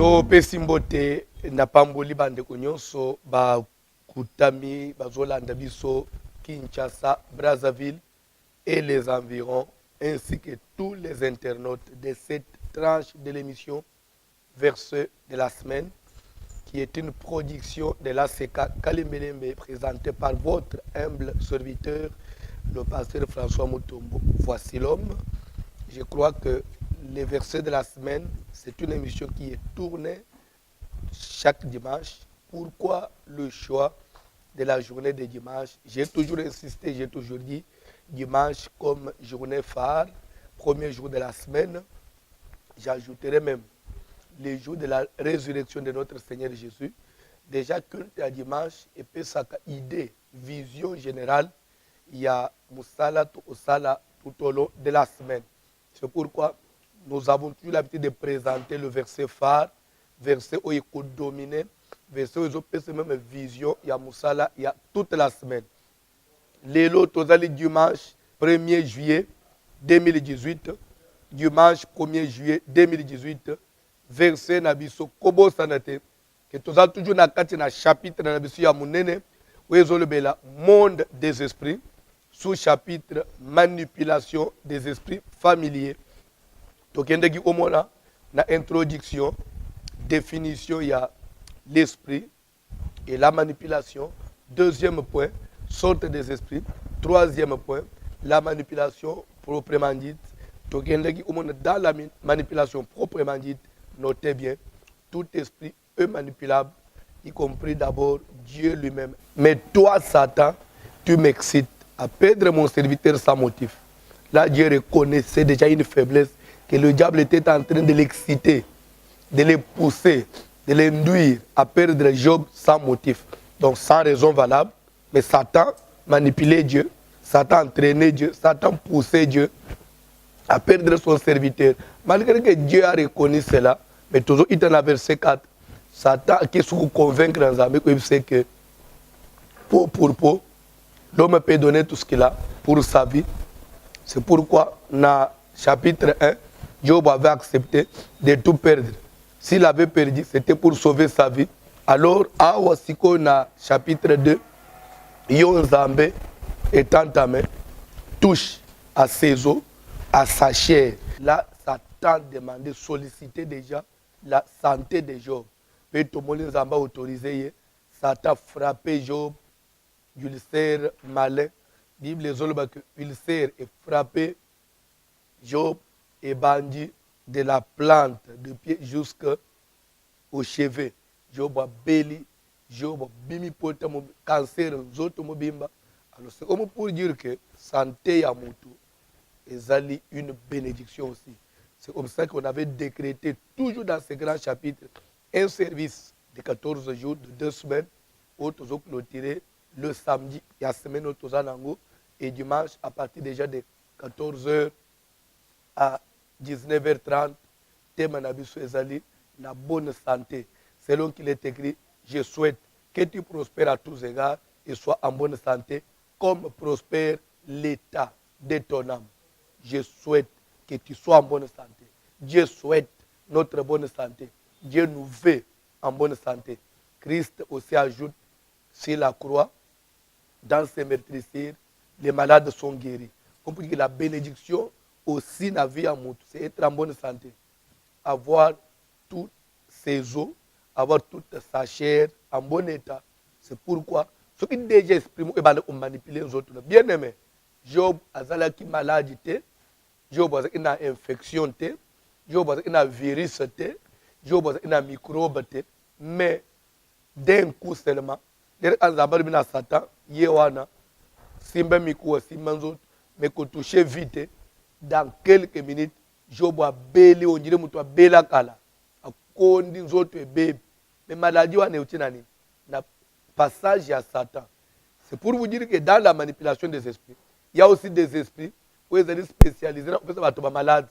To pesimbote na pamboli bandeko nyonso ba kutami bazolanda biso Kinshasa, Brazzaville et les environs, ainsi que tous les internautes de cette tranche de l'émission Verset de la semaine, qui est une production de la CK Kalembelembe présentée par votre humble serviteur, le pasteur François Mutombo. Voici l'homme. Je crois que les versets de la semaine, c'est une émission qui est tournée chaque dimanche. Pourquoi le choix de la journée de dimanche? J'ai toujours insisté, j'ai toujours dit dimanche comme journée phare, premier jour de la semaine. J'ajouterai même les jours de la résurrection de notre Seigneur Jésus. Déjà, culte à dimanche, et puis ça idée, vision générale, il y a Moussala tout au long de la semaine. C'est pourquoi nous avons toujours l'habitude de présenter le verset phare, verset où il faut dominer, verset où il y a même vision, il y a Moussala, il y a toute la semaine. Lélo, tozali dimanche 1er juillet 2018, dimanche 1er juillet 2018, verset Nabiso Kobo Sanate, que tozali toujours na kati na chapitre Nabiso ya munene, où ils ont le monde des esprits, sous-chapitre manipulation des esprits familiers. Tokendeki omona na introduction, définition, il y a l'esprit et la manipulation. Deuxième point, sorte des esprits. Troisième point, la manipulation proprement dite. Tokendeki omona dans la manipulation proprement dite, notez bien, tout esprit est manipulable, y compris d'abord Dieu lui-même. Mais toi, Satan, tu m'excites à perdre mon serviteur sans motif. Là, Dieu reconnaissait déjà une faiblesse, que le diable était en train de l'exciter, de le pousser, de l'induire à perdre Job sans motif. Donc sans raison valable. Mais Satan manipulait Dieu, Satan entraînait Dieu, Satan poussait Dieu à perdre son serviteur. Malgré que Dieu a reconnu cela, mais toujours il est dans le verset 4. Satan qui se convainc dans les amis, il sait que peau pour peau, l'homme peut donner tout ce qu'il a pour sa vie. C'est pourquoi, dans chapitre 1, Job avait accepté de tout perdre. S'il avait perdu, c'était pour sauver sa vie. Alors, à Wasiko, dans chapitre 2, Yonzambe est entamé, touche à ses os, à sa chair. Là, Satan demandait, solliciter déjà la santé de Job. Et tout le monde a autorisé, Satan frappé Job, ulcère malin. Bible les autres que ulcère et frappé Job et bandit de la plante de pied jusqu'au chevet. Job a béli, Job a bimi potam cancer zotomobimba. Alors c'est comme pour dire que santé ya mutu ezali une bénédiction aussi. C'est comme ça qu'on avait décrété toujours dans ce grand chapitre un service de 14 jours, de 2 semaines, où nous avons clôturé le samedi, il y a la semaine où nous avons et dimanche à partir déjà de 14h à 19h30, thème Nabiso Ezali, la bonne santé. Selon qu'il est écrit, je souhaite que tu prospères à tous égards et sois en bonne santé, comme prospère l'état de ton âme. Je souhaite que tu sois en bonne santé. Dieu souhaite notre bonne santé. Dieu nous veut en bonne santé. Christ aussi ajoute sur la croix, dans ses meurtrissures, les malades sont guéris. On peut dire que la bénédiction aussi dans la vie à Moutou, c'est être en bonne santé. Avoir tous ses os, avoir toute sa chair en bon état. C'est pourquoi ceux qui déjà expriment et manipuler les autres. Bien aimé, Job a qui maladie, Job a une infection, Job a un virus, Job a un microbe, mais d'un coup seulement, les gens Satan, Yewana, Simba Mikou, Simba Zot, mais qu'on touche vite, dans quelques minutes, Job a belé, on dirait que bela kala, a kondi Zot et bébé, mais maladie on est au tinani, na passage à Satan. C'est pour vous dire que dans la manipulation des esprits, il y a aussi des esprits où ils sont spécialisés dans les malades.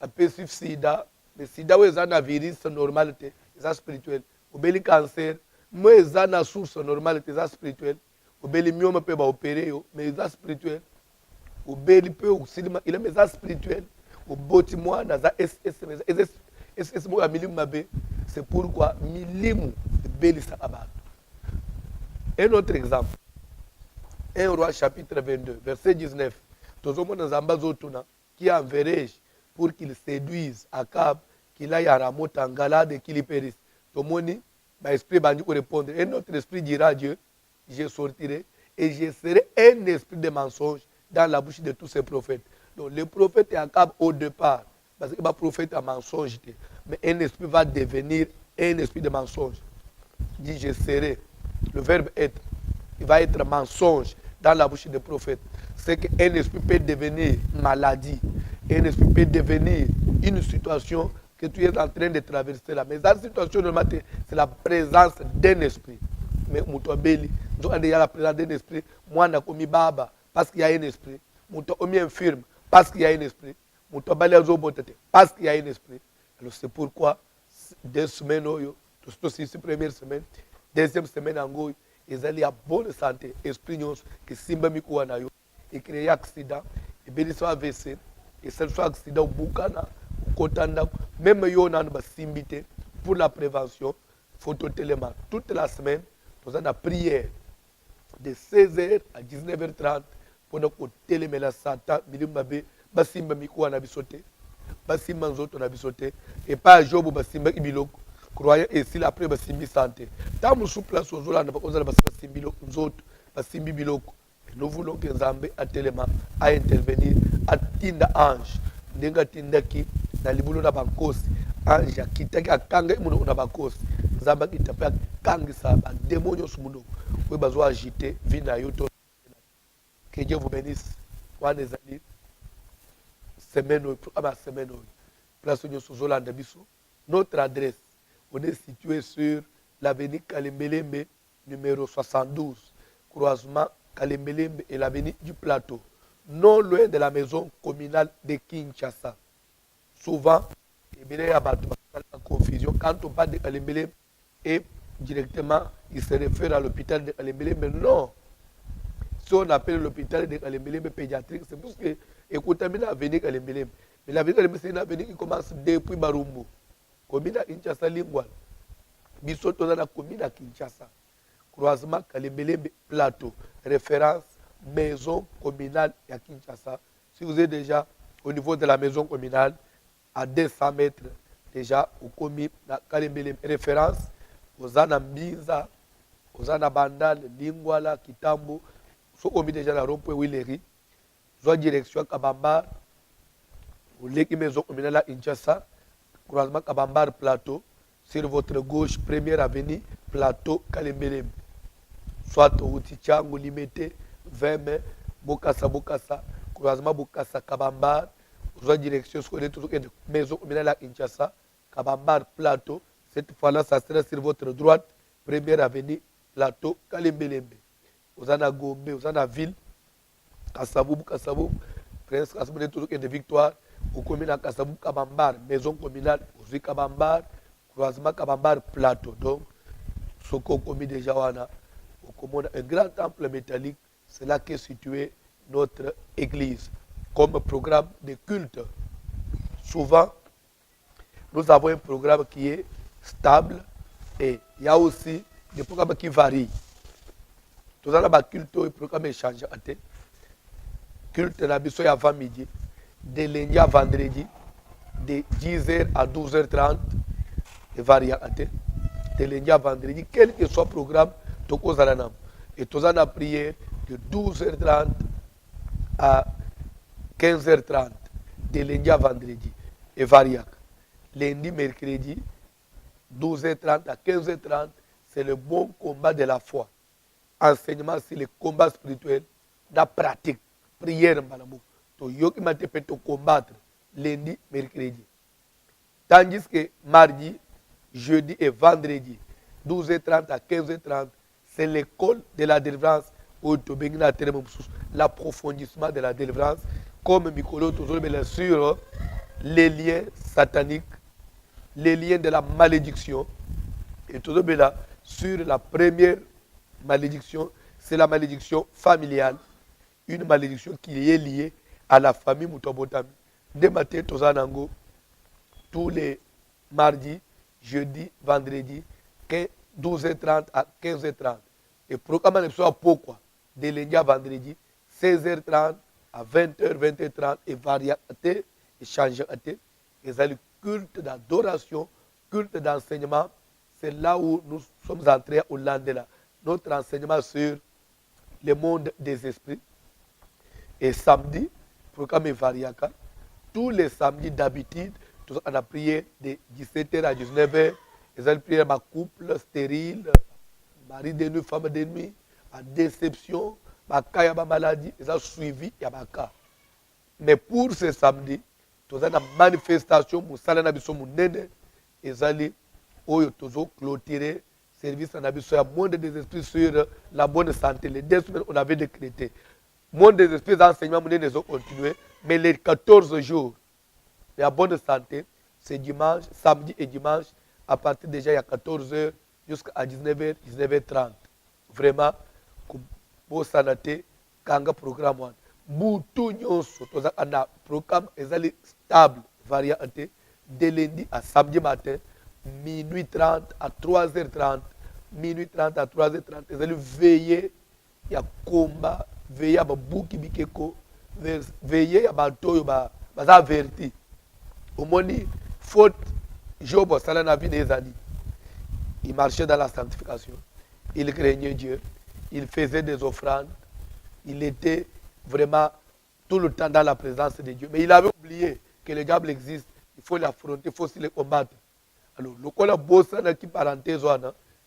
Un peu sur sida, mais sida où ils ont un virus normal, c'est spirituel. Ou bien le cancer, mais ils ont une source normale, c'est spirituel. Ou bien le myome peut opérer, mais c'est spirituel. Ou bien il peut aussi, il est spirituel. Ou bien moi, Et c'est moi milimu mabe, c'est pourquoi milimu belisa abat. Un autre exemple. 1 Roi chapitre 22, verset 19. Tozomona Nzamba Zotuna qui enverrai pour qu'il séduise Akab, qu'il aille à Ramoth en Galade et qu'il y périsse. Tomoni, l'esprit bandi pour répondre. Un autre esprit dira à Dieu, je sortirai et je serai un esprit de mensonge dans la bouche de tous ces prophètes. Donc le prophète est Akab au départ, parce que le prophète a mensonge. Mais un esprit va devenir un esprit de mensonge. Il dit je serai. Le verbe être, il va être mensonge dans la bouche des prophètes. C'est qu'un esprit peut devenir maladie. Un esprit peut devenir une situation que tu es en train de traverser là. Mais dans cette situation, c'est la présence d'un esprit. Mais Moutouabeli, il y a la présence d'un esprit. Moi, je suis baba parce qu'il y a un esprit. Moutouabeli infirme parce qu'il y a un esprit. Moutouabeli azobotete parce qu'il y a un esprit. Alors c'est pourquoi 2 semaines, tout ceci, première semaine, deuxième semaine, ils allaient à bonne santé. Esprit que simba mikuwa na yo. Et créer accident. Et béni soit AVC. Et ce soit accident au Boukana, au Kotanda, même yo nan ba simbité pour la prévention, phototéléma. Toute la semaine, nous avons la prière de 16h à 19h30 pour nous télémer la Satan, milimbabe, basimba mikuwa na bisote, basimba nzoto na bisote, et pas job basimba ibiloko. Croyant et s'il après basimbi santé. Tant nous sous place aux Zolanda, on a basimbi nzoto, basimbi biloko. Nous voulons que Nzambe a tellement à intervenir, à tinda ange. Nenga tindaki na libulo na bakosi. Ange kitaki akanga imuno na bakosi. Nzambe kitape akangisa ba démonio sumuno. Pour bazo agiter vina yoto. Que Dieu vous bénisse. Kwa nezali semaine ama semaine. Place de Zolanda biso. Notre adresse, on est situé sur l'avenue Kalembelembe numéro 72, croisement Kalembelembe et l'avenue du Plateau, non loin de la maison communale de Kinshasa. Souvent, il y a une confusion. Quand on parle de Kalembelembe, et directement, il se réfère à l'hôpital de Kalembelembe. Mais non. Si on appelle l'hôpital de Kalembelembe pédiatrique, c'est parce que, écoutez, il y a l'avenue Kalembelembe. Mais l'avenue Kalembelembe, c'est une avenue qui commence depuis Barumbu. Commune à Kinshasa, Lingwal. Bisoto dans la commune à Kinshasa. Croisement Kalembelembe Plateau. Référence maison communale à Kinshasa. Si vous êtes déjà au niveau de la maison communale, à 200 mètres, déjà au commis Kalembelembe. Référence aux Anambinza, aux Anabandal, Lingwala, Kitambo. So commis déjà la Rompe Willery. Soit direction Kabambar. Ou l'équipe maison communale à Kinshasa. Croisement Kabambar Plateau. Sur votre gauche, première avenue, Plateau Kalembelembe. Soit au Tichango limité, 20 mai, Bokassa, croisement Bokassa Kabambar, soit direction scolaire, toujours maison communale à Kinshasa, Kabambar Plateau. Cette fois-là, ça sera sur votre droite, première avenue, Plateau Kalembelembe. Vous en avez Gombe, vous en avez Ville, Kassabou, Prince Kassabou, toujours de Victoire, au commune à Kassabou, Kabambar, maison communale, aussi Kabambar, croisement Kabambar Plateau. Donc, ce qu'on commis déjà, un grand temple métallique, c'est là qu'est située notre église comme programme de culte. Souvent, nous avons un programme qui est stable et il y a aussi des programmes qui varient. Tout ça, le culte et le programme échange. Culte la biso avant midi, de lundi à vendredi, de 10h à 12h30, et variant. De lundi à vendredi, quel que soit le programme, et tous en a prié de 12h30 à 15h30, de lundi à vendredi, et variac. Lundi, mercredi, 12h30 à 15h30, c'est le bon combat de la foi. Enseignement, c'est le combat spirituel, la pratique, prière, malamou. To yoki mate peut combattre lundi, mercredi. Tandis que mardi, jeudi et vendredi, 12h30 à 15h30, c'est l'école de la délivrance, l'approfondissement de la délivrance, comme Mikolo toujours bien sûr, les liens sataniques, les liens de la malédiction, et toujours bien là, sur la première malédiction, c'est la malédiction familiale, une malédiction qui est liée à la famille Moutobotami. Dès matin, tous les mardi, jeudi, vendredi, 12h30 à 15h30. Et programme soit pourquoi de lundi à vendredi, 16h30 à 20h, 20h30 et variété et changer. Et ça le culte d'adoration, culte d'enseignement. C'est là où nous sommes entrés au lendemain. Notre enseignement sur le monde des esprits. Et samedi, programme Variaka. Tous les samedis d'habitude, on a prié de 17h à 19h. Ils ont prié ma couple stérile, mari de nuit, femme de nuit, ma déception, ma cas, ma maladie. Ils ont suivi, il y a ma cas. Mais pour ce samedi, tous une manifestation, nous allons ils allaient clôturer service en abisso, il y a monde des esprits sur la bonne santé. Les 2 semaines, on avait décrété. Monde des esprits d'enseignement, nous ont continué. Mais les 14 jours, la bonne santé, c'est dimanche, samedi et dimanche, à partir déjà il y a 14h jusqu'à 19h, 19h30. Vraiment, pour santé, kanga programme. Boutou nyonso, un programme stable, varianté, de lundi à samedi matin, minuit 30 à 3h30, minuit 30 à 3h30. Ils allaient veiller, il y a combat, veiller à Bouki Bikeko, veiller à Batoyo, à averti. Au moins, faute, Job, ça n'a vu des années. Il marchait dans la sanctification. Il craignait Dieu. Il faisait des offrandes. Il était vraiment tout le temps dans la présence de Dieu. Mais il avait oublié que le diable existe. Il faut l'affronter, il faut aussi le combattre. Alors, le col a bossé dans qui parenthèse,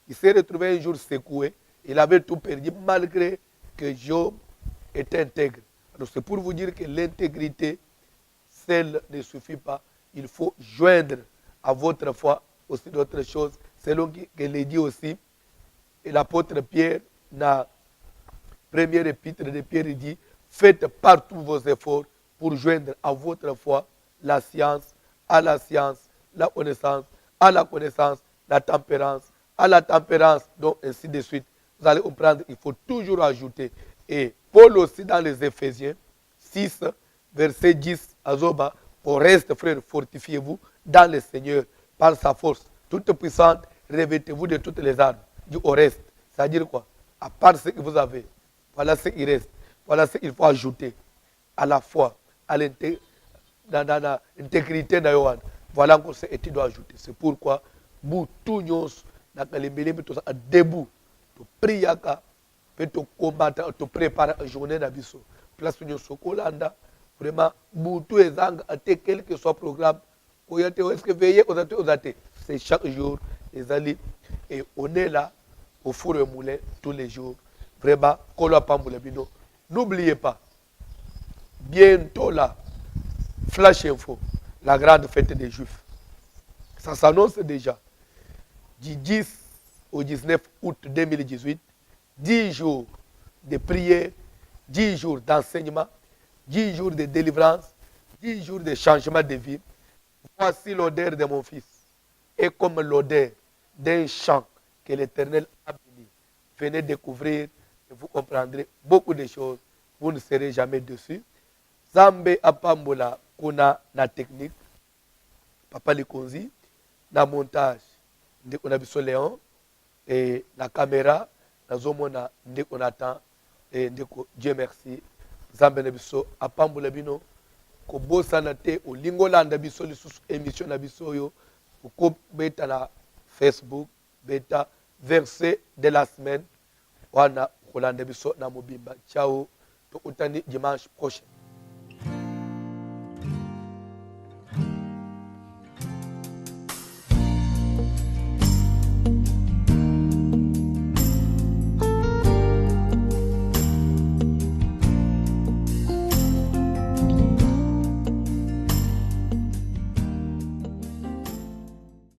il s'est retrouvé un jour secoué. Il avait tout perdu malgré que Job était intègre. Alors, c'est pour vous dire que l'intégrité, seule ne suffit pas. Il faut joindre à votre foi aussi d'autres choses. Selon que le dit aussi, et l'apôtre Pierre, dans la première épître de Pierre, il dit, faites partout vos efforts pour joindre à votre foi la science, à la science, la connaissance, à la connaissance, la tempérance, à la tempérance, donc ainsi de suite. Vous allez comprendre, il faut toujours ajouter. Et Paul aussi dans les Éphésiens 6, verset 10 à Zoba, au reste, frères, fortifiez-vous dans le Seigneur par sa force toute puissante, revêtez-vous de toutes les armes. Du au reste, c'est-à-dire quoi? À part ce que vous avez, voilà ce qui reste. Voilà ce qu'il faut ajouter à la foi, à l'intégrité. Voilà encore ce que tu dois ajouter. C'est pourquoi, tout nous debout, tu pries, tu combattre, tu prépares la journée d'Abisso. Place nous Sokolanda, vraiment, tout est quel que soit le programme, est-ce que veiller aux athées, c'est chaque jour, les alliés, et on est là, au four et au moulin, tous les jours. Vraiment, n'oubliez pas, bientôt là, Flash Info, la grande fête des Juifs. Ça s'annonce déjà. Du 10 au 19 août 2018, 10 jours de prière, 10 jours d'enseignement, 10 jours de délivrance, 10 jours de changement de vie. Voici l'odeur de mon fils. Et comme l'odeur d'un chant que l'Éternel a béni. Venez découvrir et vous comprendrez beaucoup de choses. Vous ne serez jamais dessus. Zambe apambola kuna na technique. Papa Likonzi. Na montage. Ndeko na biso Léon. Et la caméra. Na zomona ndeko Nathan. Et ndeko Dieu merci. Zambe na biso apambola bino. Ko bosa na te o lingolanda biso lisusu émission na biso yo. Ko beta na Facebook. Beta verset de la semaine. Wana kolanda biso na mobimba. Ciao. To utani dimanche prochain.